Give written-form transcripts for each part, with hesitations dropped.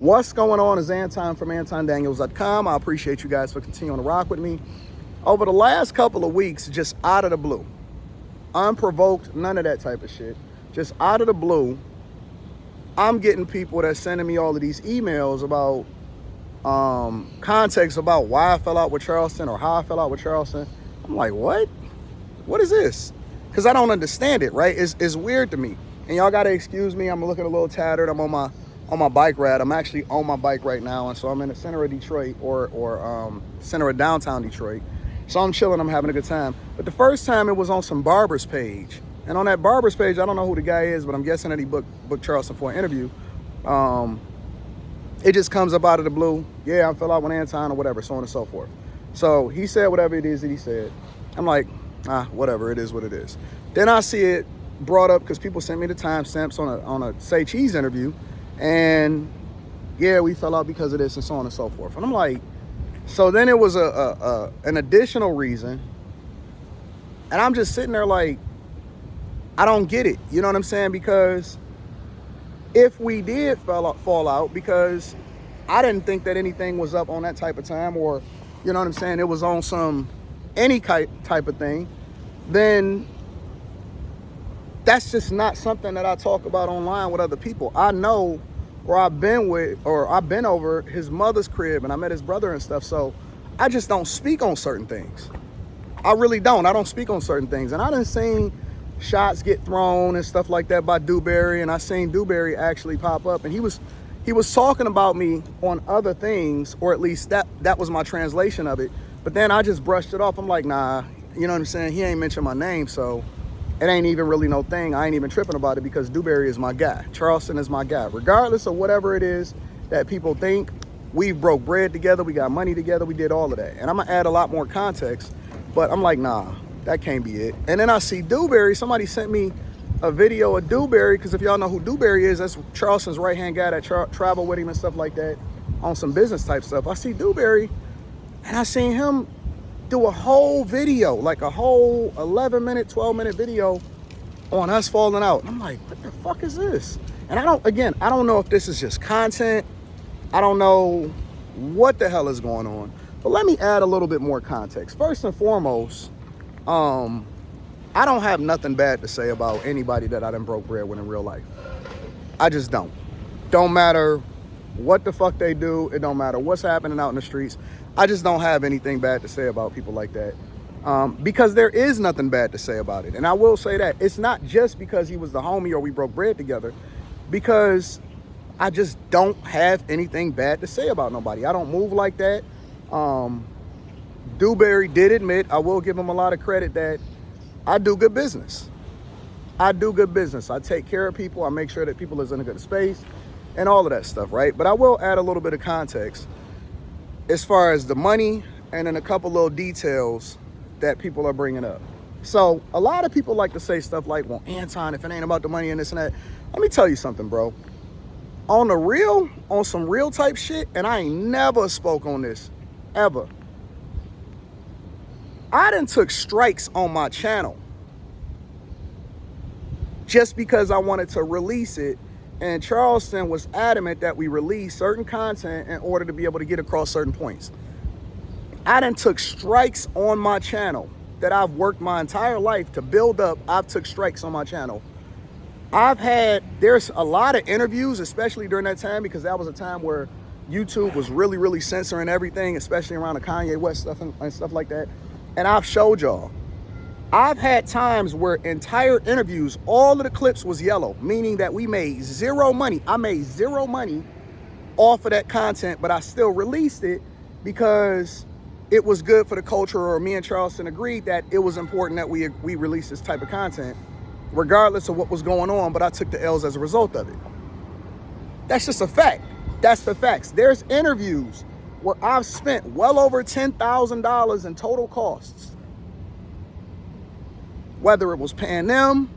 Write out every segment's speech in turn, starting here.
What's going on is Anton from antondaniels.com. I appreciate you guys for continuing to rock with me. Over the last couple of weeks, just out of the blue, unprovoked, none of that type of shit, just out of the blue, I'm getting people that's sending me all of these emails about context about why I fell out with Charleston or how I fell out with Charleston. I'm like, what? What is this? Because I don't understand it, right? It's weird to me. And y'all got to excuse me. I'm looking a little tattered. I'm on my bike ride. I'm actually on my bike right now, and so I'm in the center of Detroit or center of downtown Detroit. So I'm chilling, I'm having a good time. But the first time it was on some barber's page. And on that barber's page, I don't know who the guy is, but I'm guessing that he booked Charleston for an interview. It just comes up out of the blue. Yeah, I fell out with Anton or whatever, so on and so forth. So he said whatever it is that he said. I'm like, whatever, it is what it is. Then I see it brought up because people sent me the timestamps on a Say Cheese interview. And yeah, we fell out because of this and so on and so forth. And I'm like, so then it was an additional reason. And I'm just sitting there like, I don't get it. You know what I'm saying? Because if we did fall out, because I didn't think that anything was up on that type of time, or, you know what I'm saying, it was on any type of thing, then that's just not something that I talk about online with other people. I know, or I've been over his mother's crib and I met his brother and stuff. So I just don't speak on certain things. I really don't. I don't speak on certain things. And I done seen shots get thrown and stuff like that by Dewberry. And I seen Dewberry actually pop up, and he was talking about me on other things, or at least that was my translation of it. But then I just brushed it off. I'm like, nah, you know what I'm saying? He ain't mentioned my name, so it ain't even really no thing. I ain't even tripping about it because Dewberry is my guy. Charleston is my guy. Regardless of whatever it is that people think, we broke bread together, we got money together, we did all of that. And I'm gonna add a lot more context, but I'm like, nah, that can't be it. And then I see Dewberry. Somebody sent me a video of Dewberry, because if y'all know who Dewberry is, that's Charleston's right-hand guy that travel with him and stuff like that on some business type stuff. I see Dewberry, and I seen him do a whole video, like a whole 11-minute, 12-minute video on us falling out. And I'm like, what the fuck is this? And I don't know if this is just content. I don't know what the hell is going on. But let me add a little bit more context. First and foremost, I don't have nothing bad to say about anybody that I done broke bread with in real life. I just don't. Don't matter what the fuck they do. It don't matter what's happening out in the streets. I just don't have anything bad to say about people like that, because there is nothing bad to say about it. And I will say that it's not just because he was the homie or we broke bread together, because I just don't have anything bad to say about nobody. I don't move like that. Dewberry did admit, I will give him a lot of credit, that I do good business. I do good business. I take care of people. I make sure that people is in a good space and all of that stuff, right? But I will add a little bit of context as far as the money and then a couple little details that people are bringing up. So a lot of people like to say stuff like, well, Anton, if it ain't about the money and this and that. Let me tell you something, bro. On the real, on some real type shit, and I ain't never spoke on this, ever. I done took strikes on my channel just because I wanted to release it. And Charleston was adamant that we release certain content in order to be able to get across certain points. I done took strikes on my channel that I've worked my entire life to build up. I've took strikes on my channel. There's a lot of interviews, especially during that time, because that was a time where YouTube was really, really censoring everything, especially around the Kanye West stuff and stuff like that. And I've showed y'all, I've had times where entire interviews, all of the clips was yellow, meaning that we made zero money. I made zero money off of that content, but I still released it because it was good for the culture, or me and Charleston agreed that it was important that we release this type of content, regardless of what was going on, but I took the L's as a result of it. That's just a fact. That's the facts. There's interviews where I've spent well over $10,000 in total costs, whether it was paying them,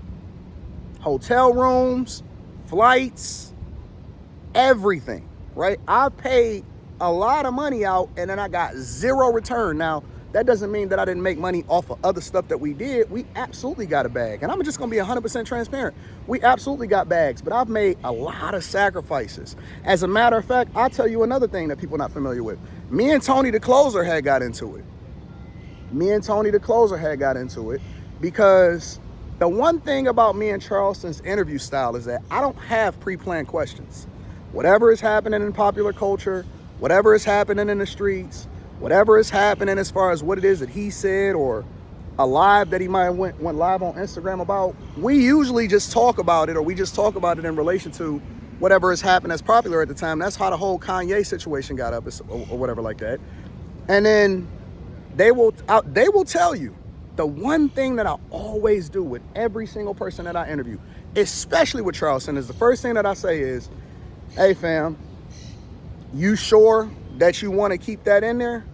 hotel rooms, flights, everything, right? I've paid a lot of money out and then I got zero return. Now, That doesn't mean that I didn't make money off of other stuff that we did. We absolutely got a bag. And I'm just going to be 100% transparent. We absolutely got bags, but I've made a lot of sacrifices. As a matter of fact, I'll tell you another thing that people are not familiar with. Me and Tony the Closer had got into it. Because the one thing about me and Charleston's interview style is that I don't have pre-planned questions. Whatever is happening in popular culture, whatever is happening in the streets, whatever is happening as far as what it is that he said or a live that he might have went live on Instagram about, we usually just talk about it, or we just talk about it in relation to whatever is happening that's popular at the time. That's how the whole Kanye situation got up or whatever like that. And then they will tell you the one thing that I always do with every single person that I interview, especially with Charleston, is the first thing that I say is, hey fam, you sure that you want to keep that in there?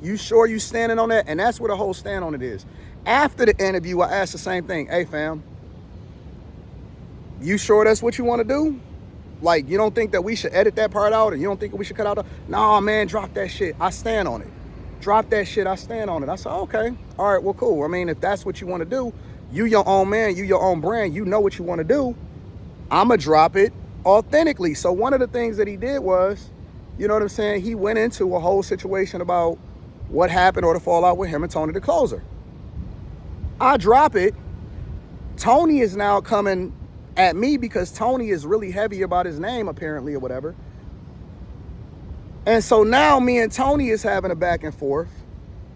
You sure you standing on that? And that's what the whole stand on it is. After the interview, I ask the same thing. Hey fam, you sure that's what you want to do? Like, you don't think that we should edit that part out, or you don't think we should cut out? Nah, man, drop that shit. I stand on it. Drop that shit. I stand on it. I said, okay, all right, well, cool. I mean, if that's what you want to do, you your own man, you your own brand, you know what you want to do. I'ma drop it authentically. So one of the things that he did was, you know what I'm saying, he went into a whole situation about what happened or the fallout with him and Tony the Closer. I drop it. Tony is now coming at me because Tony is really heavy about his name, apparently, or whatever. And so now me and Tony is having a back and forth.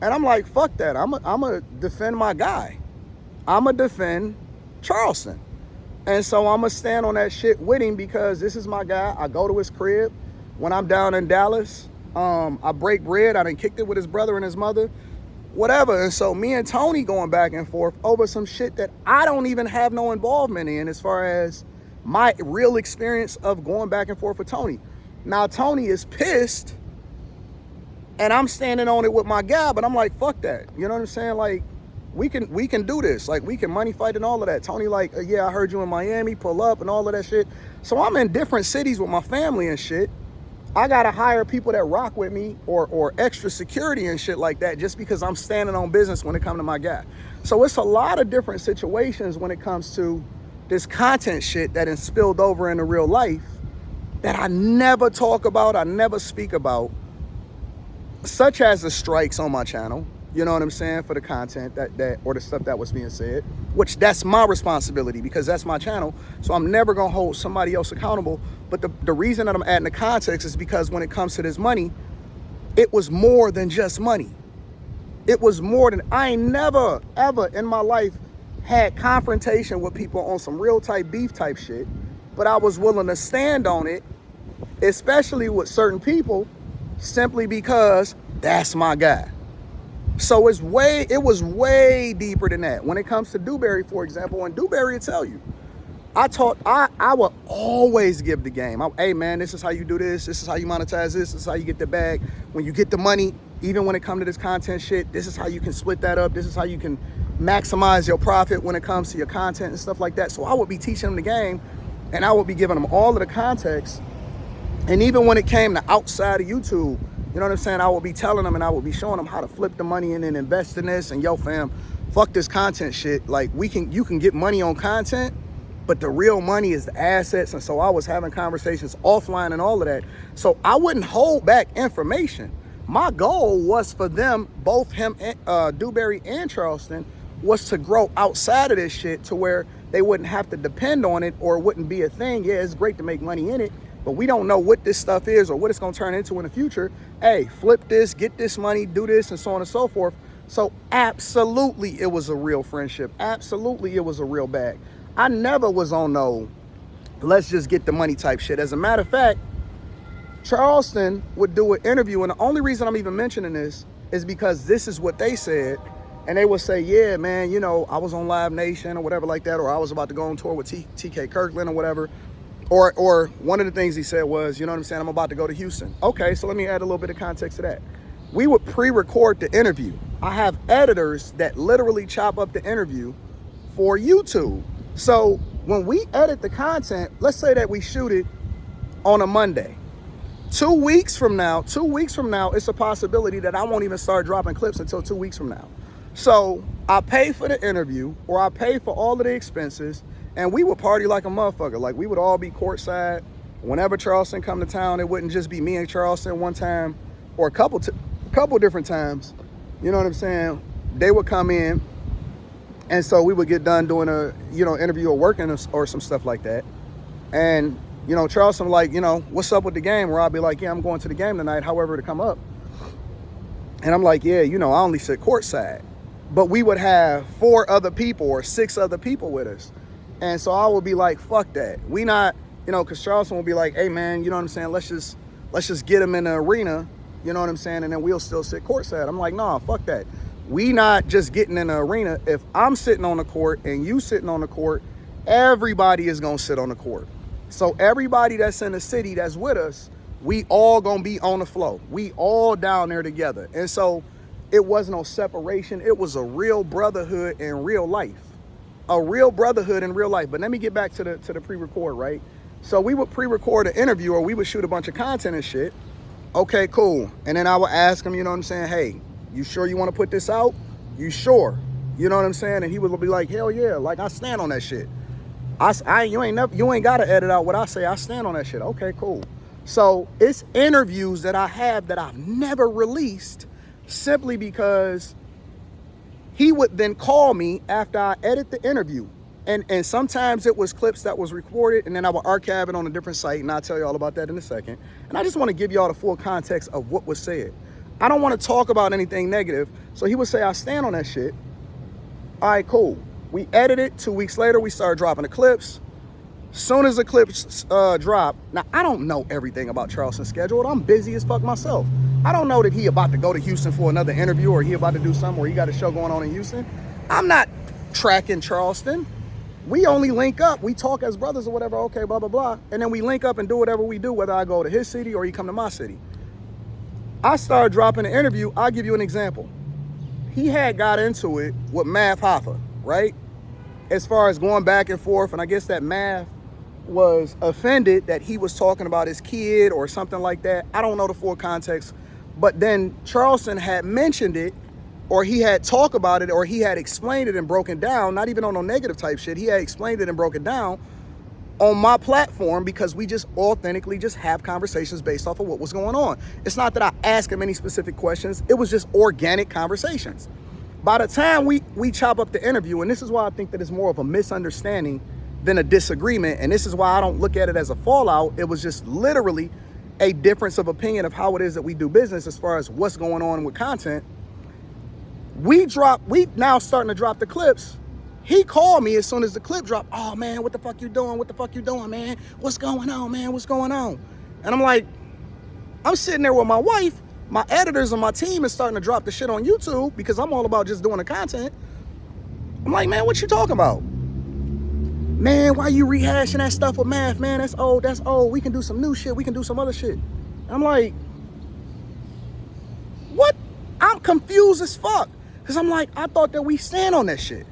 And I'm like, fuck that. I'm a defend my guy. I'm a defend Charleston. And so I'm going to stand on that shit with him because this is my guy. I go to his crib when I'm down in Dallas. I break bread. I done kicked it with his brother and his mother, whatever. And so me and Tony going back and forth over some shit that I don't even have no involvement in as far as my real experience of going back and forth with Tony. Now Tony is pissed and I'm standing on it with my guy, but I'm like, fuck that. You know what I'm saying? Like, we can do this. Like, we can money fight and all of that. Tony like, yeah, I heard you in Miami, pull up and all of that shit. So I'm in different cities with my family and shit. I gotta hire people that rock with me or extra security and shit like that just because I'm standing on business when it comes to my guy. So it's a lot of different situations when it comes to this content shit that is spilled over into real life that I never talk about, I never speak about, such as the strikes on my channel, you know what I'm saying, for the content that or the stuff that was being said, which that's my responsibility because that's my channel. So I'm never gonna hold somebody else accountable. But the reason that I'm adding the context is because when it comes to this money, it was more than just money. It was more than, I ain't never, ever in my life had confrontation with people on some real type beef type shit, but I was willing to stand on it, especially with certain people, simply because that's my guy. So it was way deeper than that. When it comes to Dewberry, for example, and Dewberry will tell you, I would always give the game. Hey man, this is how you do this. This is how you monetize this. This is how you get the bag. When you get the money, even when it comes to this content shit, this is how you can split that up. This is how you can maximize your profit when it comes to your content and stuff like that. So I would be teaching them the game and I would be giving them all of the context. And even when it came to outside of YouTube, you know what I'm saying? I would be telling them and I would be showing them how to flip the money in and invest in this. And yo fam, fuck this content shit. Like you can get money on content, but the real money is the assets. And so I was having conversations offline and all of that. So I wouldn't hold back information. My goal was for them, both him, Dewberry and Charleston, was to grow outside of this shit to where they wouldn't have to depend on it or it wouldn't be a thing. Yeah, it's great to make money in it, but we don't know what this stuff is or what it's gonna turn into in the future. Hey, flip this, get this money, do this, and so on and so forth. So absolutely, it was a real friendship. Absolutely, it was a real bag. I never was on no, let's just get the money type shit. As a matter of fact, Charleston would do an interview, and the only reason I'm even mentioning this is because this is what they said. And they would say, yeah, man, you know, I was on Live Nation or whatever like that, or I was about to go on tour with TK Kirkland or whatever. Or one of the things he said was, you know what I'm saying, I'm about to go to Houston. Okay, so let me add a little bit of context to that. We would pre-record the interview. I have editors that literally chop up the interview for YouTube. So when we edit the content, let's say that we shoot it on a Monday. 2 weeks from now, it's a possibility that I won't even start dropping clips until 2 weeks from now. So I pay for the interview, or I pay for all of the expenses, and we would party like a motherfucker. Like, we would all be courtside. Whenever Charleston come to town, it wouldn't just be me and Charleston one time, or a couple different times. You know what I'm saying? They would come in, and so we would get done doing a, interview or working or some stuff like that. And, Charleston was like, what's up with the game? Where I'll be like, yeah, I'm going to the game tonight, however to come up. And I'm like, yeah, I only sit courtside. But we would have 4 other people or 6 other people with us. And so I would be like, fuck that. We not, because Charleston would be like, hey man, you know what I'm saying? Let's just get him in the arena, you know what I'm saying? And then we'll still sit courtside. I'm like, nah, fuck that. We not just getting in the arena. If I'm sitting on the court and you sitting on the court, everybody is gonna sit on the court. So everybody that's in the city that's with us, we all gonna be on the flow. We all down there together. And so it wasn't no separation. It was a real brotherhood in real life. A real brotherhood in real life. But let me get back to the pre-record, right? So we would pre-record an interview, or we would shoot a bunch of content and shit. Okay, cool. And then I would ask him, you know what I'm saying? Hey, you sure you want to put this out? You sure? You know what I'm saying? And he would be like, hell yeah. Like, I stand on that shit. You ain't got to edit out what I say. I stand on that shit. Okay, cool. So it's interviews that I have that I've never released, simply because he would then call me after I edit the interview. And sometimes it was clips that was recorded, and then I would archive it on a different site, and I'll tell you all about that in a second. And I just want to give you all the full context of what was said. I don't want to talk about anything negative. So he would say, I stand on that shit. All right, cool. We edited. 2 weeks later, we started dropping the clips. Soon as the clips drop, now I don't know everything about Charleston's schedule. I'm busy as fuck myself. I don't know that he about to go to Houston for another interview, or he about to do something, or he got a show going on in Houston. I'm not tracking Charleston. We only link up. We talk as brothers or whatever. Okay, blah, blah, blah. And then we link up and do whatever we do, whether I go to his city or he come to my city. I started dropping the interview. I'll give you an example. He had got into it with Math Hoffa, right? As far as going back and forth, and I guess that Math was offended that he was talking about his kid or something like that. I don't know the full context. But then Charleston had mentioned it, or he had talked about it, or he had explained it and broken down, not even on no negative type shit. He had explained it and broken down on my platform, because we just authentically just have conversations based off of what was going on. It's not that I ask him any specific questions. It was just organic conversations. By the time we chop up the interview, and this is why I think that it's more of a misunderstanding than a disagreement, and this is why I don't look at it as a fallout. It was just literally a difference of opinion of how it is that we do business as far as what's going on with content. We now starting to drop the clips. He called me as soon as the clip dropped. Oh man, what the fuck you doing? What the fuck you doing, man? What's going on, man? What's going on? And I'm like, I'm sitting there with my wife. My editors and my team is starting to drop the shit on YouTube, because I'm all about just doing the content. I'm like, man, what you talking about? Man, why you rehashing that stuff with Math, man? That's old, that's old. We can do some new shit. We can do some other shit. And I'm like, what? I'm confused as fuck. Because I'm like, I thought that we stand on that shit.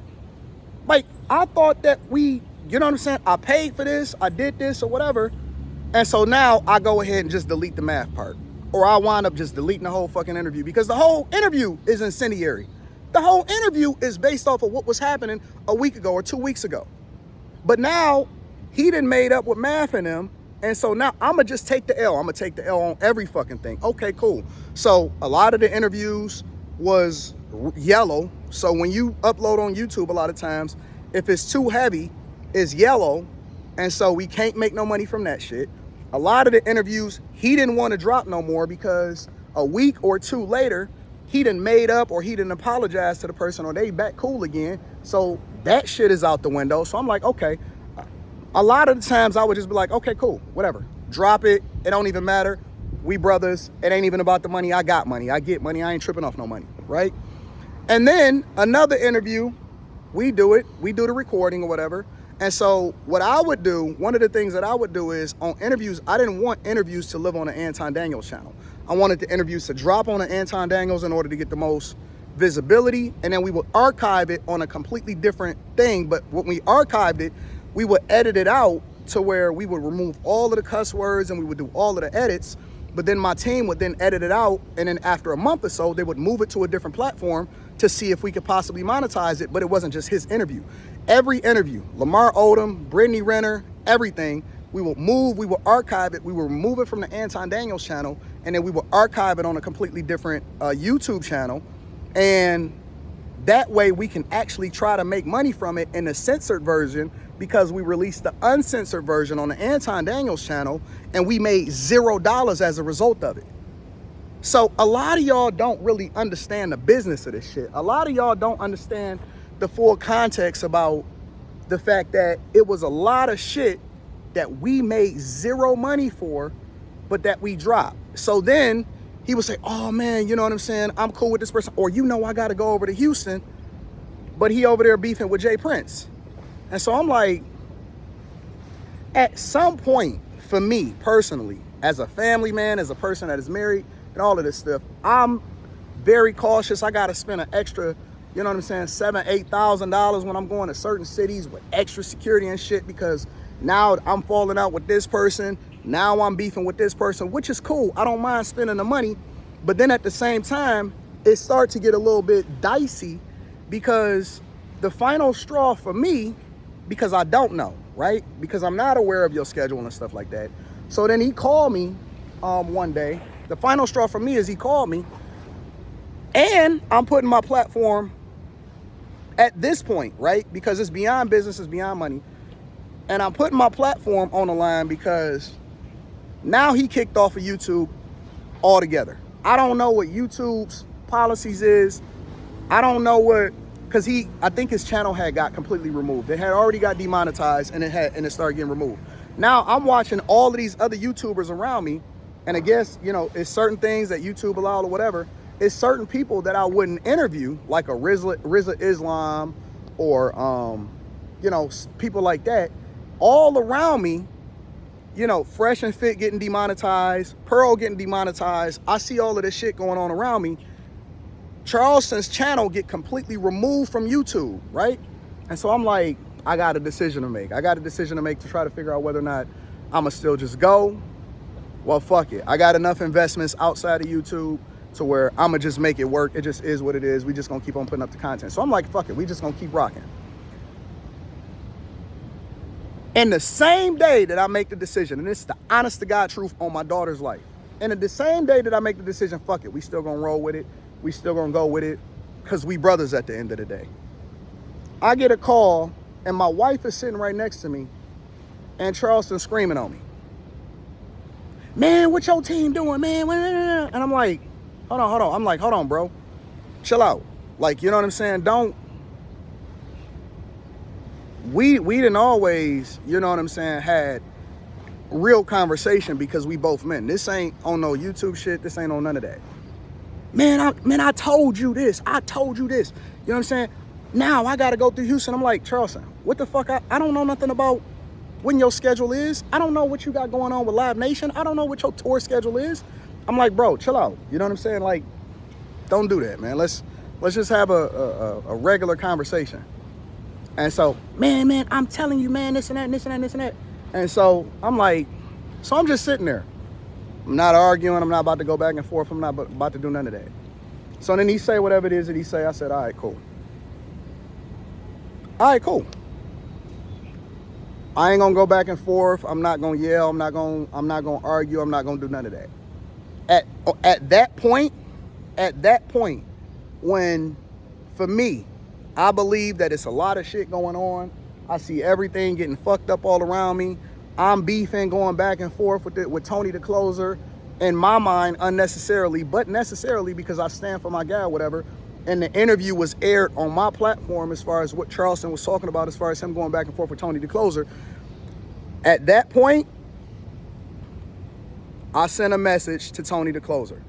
Like, I thought that we, you know what I'm saying? I paid for this, I did this or whatever. And so now I go ahead and just delete the Math part. Or I wind up just deleting the whole fucking interview, because the whole interview is incendiary. The whole interview is based off of what was happening a week ago or 2 weeks ago. But now he done made up with Math and them. And so now I'm going to just take the L. I'm going to take the L on every fucking thing. Okay, cool. So a lot of the interviews was yellow. So when you upload on YouTube, a lot of times, if it's too heavy, it's yellow. And so we can't make no money from that shit. A lot of the interviews, he didn't want to drop no more, because a week or two later, he done made up, or he didn't apologize to the person, or they back cool again. So that shit is out the window. So I'm like, okay. A lot of the times I would just be like, okay, cool, whatever. Drop it. It don't even matter. We brothers. It ain't even about the money. I got money. I get money. I ain't tripping off no money, right? And then another interview, we do it. We do the recording or whatever. And so what I would do, one of the things that I would do is on interviews, I didn't want interviews to live on the Anton Daniels channel. I wanted the interviews to drop on the Anton Daniels in order to get the most visibility. And then we would archive it on a completely different thing. But when we archived it, we would edit it out to where we would remove all of the cuss words, and we would do all of the edits. But then my team would then edit it out, and then after a month or so, they would move it to a different platform to see if we could possibly monetize it. But it wasn't just his interview. Every interview, Lamar Odom, Brittany Renner, everything, we will move, we will archive it, we will remove it from the Anton Daniels channel, and then we will archive it on a completely different YouTube channel. And that way we can actually try to make money from it in the censored version, because we released the uncensored version on the Anton Daniels channel, and we made $0 as a result of it. So a lot of y'all don't really understand the business of this shit. A lot of y'all don't understand the full context about the fact that it was a lot of shit that we made zero money for, but that we dropped. So then he would say, oh man, you know what I'm saying? I'm cool with this person. Or, you know, I got to go over to Houston, but he over there beefing with Jay Prince. And so I'm like, at some point, for me personally, as a family man, as a person that is married and all of this stuff, I'm very cautious. I got to spend an extra, you know what I'm saying, $7,000, $8,000 when I'm going to certain cities with extra security and shit, because now I'm falling out with this person. Now I'm beefing with this person, which is cool. I don't mind spending the money. But then at the same time, it starts to get a little bit dicey, because the final straw for me, because I don't know, right? Because I'm not aware of your schedule and stuff like that. So then he called me one day. The final straw for me is he called me, and I'm putting my platform at this point, right? Because it's beyond business, it's beyond money. And I'm putting my platform on the line because now he kicked off of YouTube altogether. I don't know what YouTube's policies is. I don't know what, because I think his channel had got completely removed. It had already got demonetized, and it started getting removed. Now I'm watching all of these other YouTubers around me, and I guess, you know, it's certain things that YouTube allowed or whatever. It's certain people that I wouldn't interview, like a Rizza Islam, or you know, people like that. All around me, you know, Fresh and Fit getting demonetized, Pearl getting demonetized. I see all of this shit going on around me. Charleston's channel get completely removed from YouTube, right? And so I'm like, I got a decision to make. I got a decision to make to try to figure out whether or not I'ma still just go. Well, fuck it. I got enough investments outside of YouTube to where I'ma just make it work. It just is what it is. We just gonna keep on putting up the content. So I'm like, fuck it. We just gonna keep rocking. And the same day that I make the decision, and this is the honest to God truth on my daughter's life, and the same day that I make the decision, fuck it, we still gonna roll with it. We still gonna go with it, because we brothers at the end of the day. I get a call, and my wife is sitting right next to me, and Charleston screaming on me. Man, what your team doing, man? And I'm like, hold on. I'm like, hold on, bro. Chill out. Like, you know what I'm saying? We didn't always, you know what I'm saying, had real conversation, because we both men. This ain't on no YouTube shit. This ain't on none of that. Man, I told you this. I told you this. You know what I'm saying? Now I got to go through Houston. I'm like, Charleston, what the fuck? I don't know nothing about when your schedule is. I don't know what you got going on with Live Nation. I don't know what your tour schedule is. I'm like, bro, chill out. You know what I'm saying? Like, don't do that, man. Let's just have a regular conversation. And so, man, I'm telling you, man, this and that, and this and that, and this and that. And so I'm like, so I'm just sitting there. I'm not arguing. I'm not about to go back and forth. I'm not about to do none of that. So then he say whatever it is that he say. I said, all right, cool. All right, cool. I ain't gonna go back and forth. I'm not gonna yell. I'm not gonna argue. I'm not gonna do none of that. At that point, when, for me, I believe that it's a lot of shit going on. I see everything getting fucked up all around me. I'm beefing, going back and forth with Tony the Closer, in my mind, unnecessarily, but necessarily because I stand for my guy, whatever. And the interview was aired on my platform as far as what Charleston was talking about, as far as him going back and forth with Tony the Closer. At that point, I sent a message to Tony the Closer.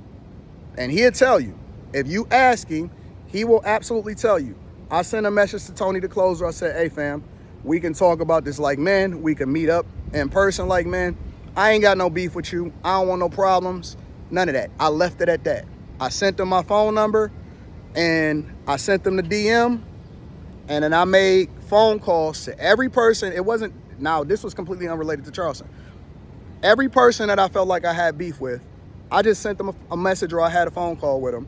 And he'll tell you, if you ask him, he will absolutely tell you. I sent a message to Tony the Closer. I said, hey, fam, we can talk about this like men. We can meet up in person like men. I ain't got no beef with you. I don't want no problems. None of that. I left it at that. I sent them my phone number, and I sent them the DM, and then I made phone calls to every person. It wasn't, now this was completely unrelated to Charleston. Every person that I felt like I had beef with, I just sent them a message, or I had a phone call with them,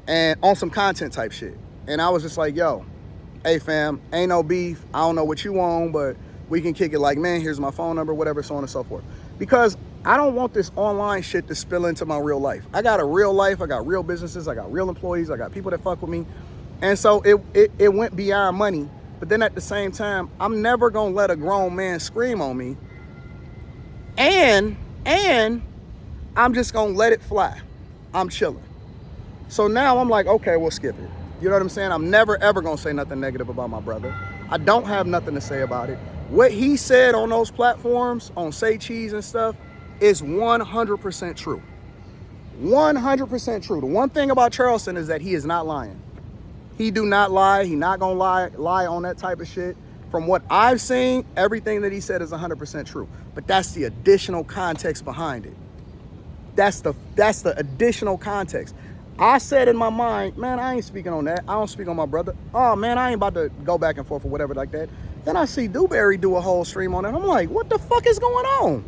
and on some content type shit. And I was just like, yo, hey fam, ain't no beef. I don't know what you want, but we can kick it like, man, here's my phone number, whatever, so on and so forth. Because I don't want this online shit to spill into my real life. I got a real life, I got real businesses, I got real employees, I got people that fuck with me. And so it went beyond money. But then at the same time, I'm never gonna let a grown man scream on me. And I'm just gonna let it fly. I'm chilling. So now I'm like, okay, we'll skip it. You know what I'm saying? I'm never ever gonna say nothing negative about my brother. I don't have nothing to say about it. What he said on those platforms, on Say Cheese and stuff, is 100% true. 100% true. The one thing about Charleston is that he is not lying. He do not lie. He not gonna lie on that type of shit. From what I've seen, everything that he said is 100% true. But that's the additional context behind it. That's the additional context. I said in my mind, man, I ain't speaking on that. I don't speak on my brother. Oh man, I ain't about to go back and forth or whatever like that. Then I see Dewberry do a whole stream on it. I'm like, what the fuck is going on?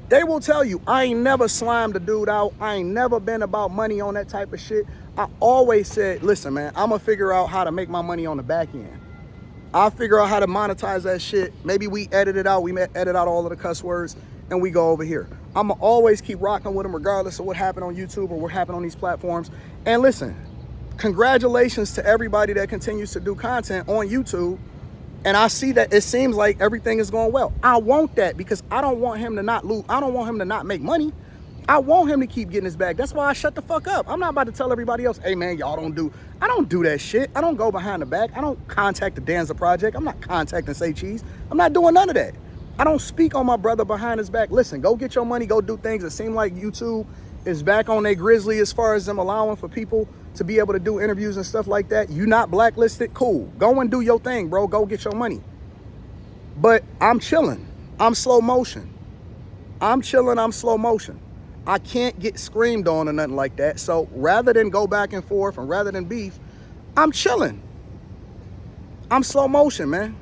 They will tell you, I ain't never slimed a dude out. I ain't never been about money on that type of shit. I always said, listen, man, I'm going to figure out how to make my money on the back end. I'll figure out how to monetize that shit. Maybe we edit it out. We edit out all of the cuss words and we go over here. I'm going to always keep rocking with them regardless of what happened on YouTube or what happened on these platforms. And listen, congratulations to everybody that continues to do content on YouTube. And I see that it seems like everything is going well. I want that because I don't want him to not lose. I don't want him to not make money. I want him to keep getting his bag. That's why I shut the fuck up. I'm not about to tell everybody else, hey man, y'all don't do. I don't do that shit. I don't go behind the back. I don't contact the Danza Project. I'm not contacting Say Cheese. I'm not doing none of that. I don't speak on my brother behind his back. Listen, go get your money, go do things. It seems like YouTube is back on their grizzly as far as them allowing for people to be able to do interviews and stuff like that. You not blacklisted, cool. Go and do your thing, bro. Go get your money. But I'm chilling. I'm slow motion. I'm chilling, I'm slow motion. I can't get screamed on or nothing like that. So rather than go back and forth and rather than beef, I'm chilling. I'm slow motion, man.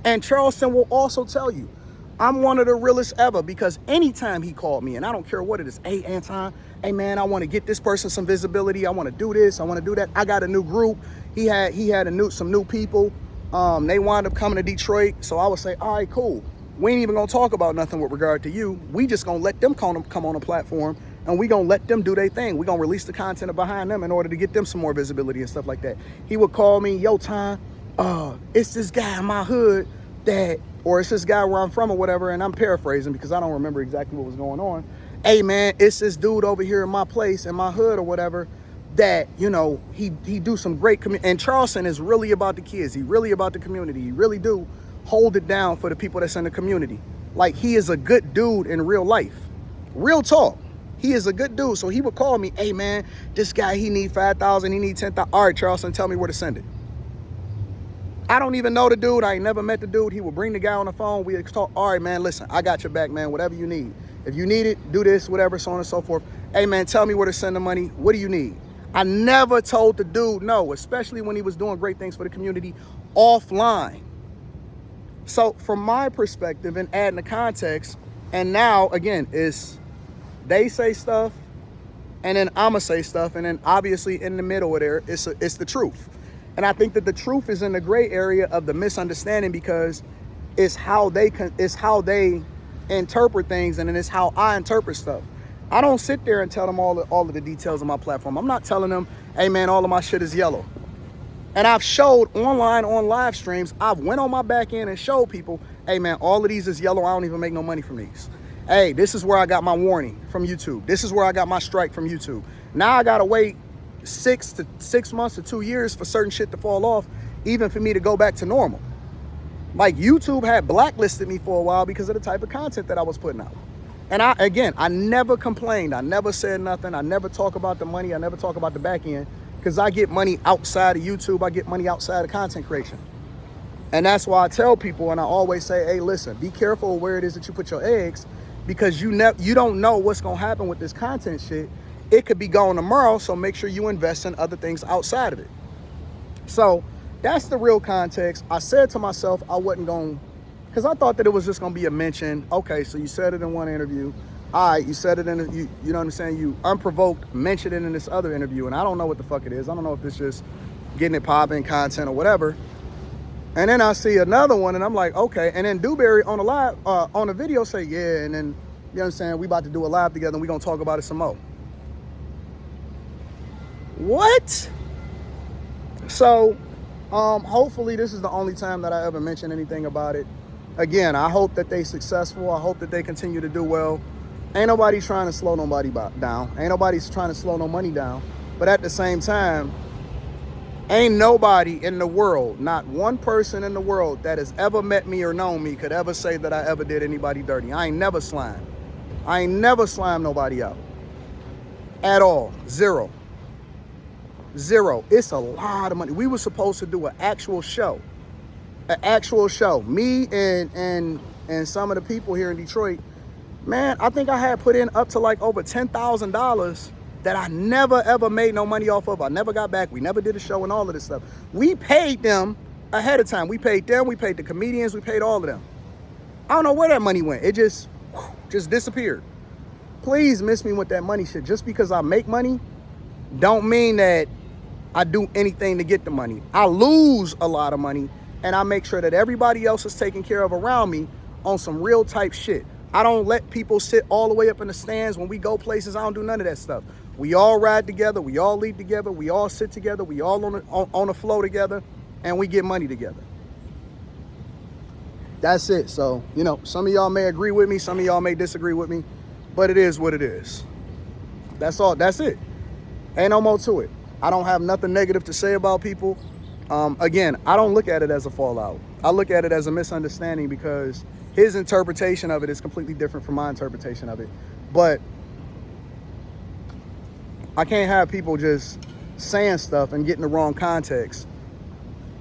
And Charleston will also tell you, I'm one of the realest ever because anytime he called me, and I don't care what it is, hey, Anton, hey, man, I want to get this person some visibility. I want to do this. I want to do that. I got a new group. He had some new people. They wound up coming to Detroit. So I would say, all right, cool. We ain't even going to talk about nothing with regard to you. We just going to let them come on a platform and we going to let them do their thing. We going to release the content behind them in order to get them some more visibility and stuff like that. He would call me, yo, Tom, it's this guy in my hood that, or it's this guy where I'm from or whatever, and I'm paraphrasing because I don't remember exactly what was going on. Hey man, it's this dude over here in my place, in my hood or whatever, that, you know, he do some great, and Charleston is really about the kids. He really about the community. He really do hold it down for the people that's in the community. Like, he is a good dude in real life. Real talk. He is a good dude. So he would call me, hey man, this guy, he need 5,000, he need 10,000. All right, Charleston, tell me where to send it. I don't even know the dude. I ain't never met the dude. He would bring the guy on the phone. We would talk, all right, man, listen, I got your back, man, whatever you need. If you need it, do this, whatever, so on and so forth. Hey man, tell me where to send the money. What do you need? I never told the dude no, especially when he was doing great things for the community offline. So from my perspective and adding the context, and now again, is they say stuff and then I'ma say stuff, and then obviously in the middle of there, it's the truth. And I think that the truth is in the gray area of the misunderstanding because it's how they interpret things, and then it's how I interpret stuff. I don't sit there and tell them all of the details of my platform. I'm not telling them, hey man, all of my shit is yellow. And I've showed online on live streams, I've went on my back end and showed people, hey man, all of these is yellow. I don't even make no money from these. Hey, this is where I got my warning from YouTube. This is where I got my strike from YouTube. Now I gotta wait 6 months to 2 years for certain shit to fall off, even for me to go back to normal. Like, YouTube had blacklisted me for a while because of the type of content that I was putting out. And I never complained. I never said nothing. I never talk about the money. I never talk about the back end because I get money outside of YouTube. I get money outside of content creation. And that's why I tell people, and I always say, hey, listen, be careful where it is that you put your eggs, because you don't know what's going to happen with this content shit. It could be gone tomorrow, so make sure you invest in other things outside of it. So that's the real context. I said to myself I wasn't going, because I thought that it was just going to be a mention. Okay, so you said it in one interview. all right, you said it you know what I'm saying? You unprovoked mentioned it in this other interview, and I don't know what the fuck it is. I don't know if it's just getting it popping, content or whatever. And then I see another one, and I'm like, okay. And then Dewberry on the live, on the video say, yeah, and then, you know what I'm saying, we about to do a live together, and we gonna talk about it some more. What? So, hopefully this is the only time that I ever mention anything about it. Again, I hope that they successful. I hope that they continue to do well. Ain't nobody trying to slow nobody down. Ain't nobody's trying to slow no money down. But at the same time, ain't nobody in the world, not one person in the world that has ever met me or known me could ever say that I ever did anybody dirty. I ain't never slimed. I ain't never slimed nobody out. At all. Zero. It's a lot of money. We were supposed to do an actual show. Me and some of the people here in Detroit, man, I think I had put in up to like over $10,000 that I never ever made no money off of. I never got back. We never did a show and all of this stuff. We paid them ahead of time. We paid them, we paid the comedians, we paid all of them. I don't know where that money went. It just disappeared. Please miss me with that money shit. Just because I make money don't mean that I do anything to get the money. I lose a lot of money, and I make sure that everybody else is taken care of around me on some real type shit. I don't let people sit all the way up in the stands when we go places. I don't do none of that stuff. We all ride together. We all lead together. We all sit together. We all on the flow together, and we get money together. That's it. So, you know, some of y'all may agree with me. Some of y'all may disagree with me, but it is what it is. That's all. That's it. Ain't no more to it. I don't have nothing negative to say about people. Again, I don't look at it as a fallout. I look at it as a misunderstanding because his interpretation of it is completely different from my interpretation of it. But I can't have people just saying stuff and getting the wrong context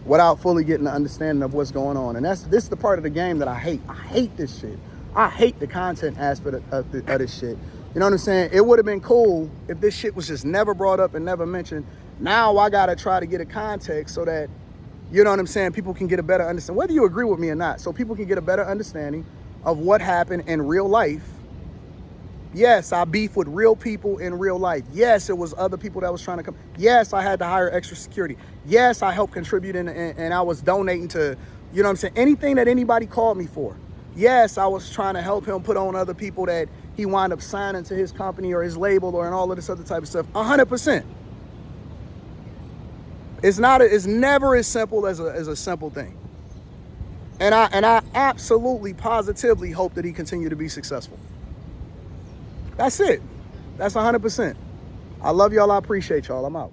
without fully getting the understanding of what's going on. And this is the part of the game that I hate. I hate this shit. I hate the content aspect of this shit. You know what I'm saying? It would have been cool if this shit was just never brought up and never mentioned. Now I got to try to get a context so that, you know what I'm saying, people can get a better understanding, whether you agree with me or not, so people can get a better understanding of what happened in real life. Yes, I beef with real people in real life. Yes, it was other people that was trying to come. Yes, I had to hire extra security. Yes, I helped contribute and I was donating to, you know what I'm saying, anything that anybody called me for. Yes, I was trying to help him put on other people that he wound up signing to his company or his label or and all of this other type of stuff. 100%. It's never as simple as a simple thing. And I absolutely, positively hope that he continue to be successful. That's it. That's 100%. I love y'all. I appreciate y'all. I'm out.